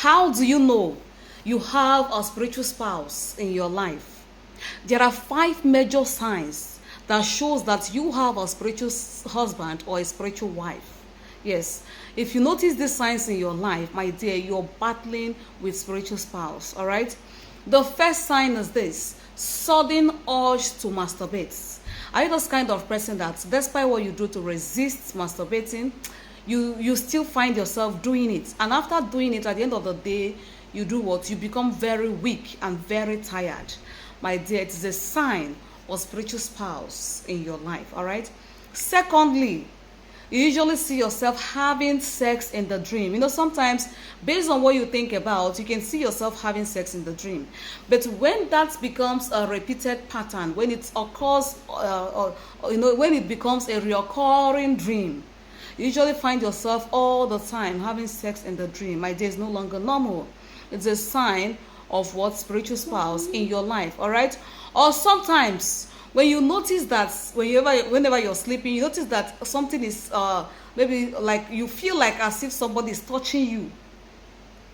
How do you know you have a spiritual spouse in your life? There are 5 major signs that shows that you have a spiritual husband or a spiritual wife. Yes, if you notice these signs in your life, my dear, you're battling with spiritual spouse, all right? The first sign is this: sudden urge to masturbate. Are you this kind of person that despite what you do to resist masturbating, you still find yourself doing it, and after doing it, at the end of the day, you do what? You become very weak and very tired. My dear, it is a sign of spiritual spouse in your life, all right? Secondly, you usually see yourself having sex in the dream. Sometimes based on what you think about, you can see yourself having sex in the dream. But when that becomes a repeated pattern, when it occurs, when it becomes a recurring dream, you usually find yourself all the time having sex in the dream. My dear, is no longer normal. It's a sign of what? Spiritual spouse in your life, all right? Or sometimes when you notice that whenever you're sleeping, you notice that something is maybe like you feel like as if somebody is touching you.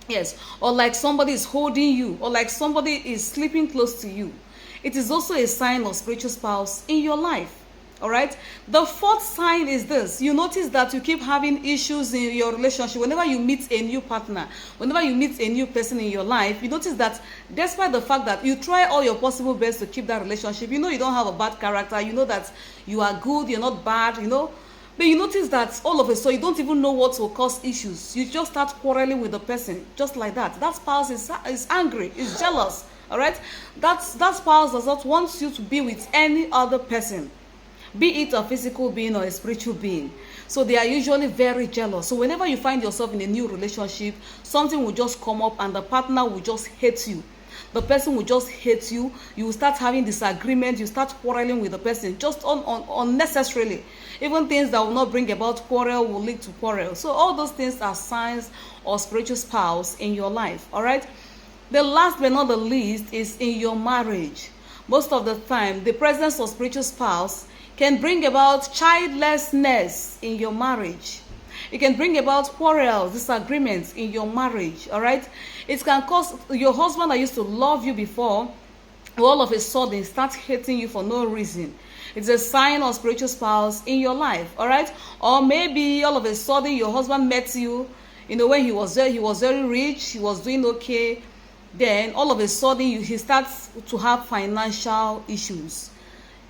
Yes, or like somebody is holding you, or like somebody is sleeping close to you. It is also a sign of spiritual spouse in your life. All right. The fourth sign is this: you notice that you keep having issues in your relationship. Whenever you meet a new partner, whenever you meet a new person in your life, you notice that despite the fact that you try all your possible best to keep that relationship, you don't have a bad character, you know that you are good, you're not bad, but you notice that all of a sudden you don't even know what will cause issues. You just start quarreling with the person just like that. That spouse is angry, is jealous. All right. That spouse does not want you to be with any other person, be it a physical being or a spiritual being. So they are usually very jealous. So whenever you find yourself in a new relationship, something will just come up and the partner will just hate you. The person will just hate you. You will start having disagreement. You start quarreling with the person just unnecessarily. Even things that will not bring about quarrel will lead to quarrel. So all those things are signs of spiritual spouse in your life. All right. The last but not the least is in your marriage. Most of the time, the presence of spiritual spouse can bring about childlessness in your marriage. It can bring about quarrels, disagreements in your marriage, all right? It can cause your husband that used to love you before, all of a sudden start hating you for no reason. It's a sign of spiritual spouse in your life, all right? Or maybe all of a sudden your husband met you, when he was very rich, he was doing okay. Then all of a sudden he starts to have financial issues.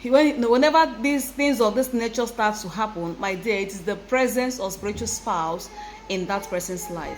Whenever these things of this nature starts to happen, my dear, it is the presence of spiritual spouse in that person's life.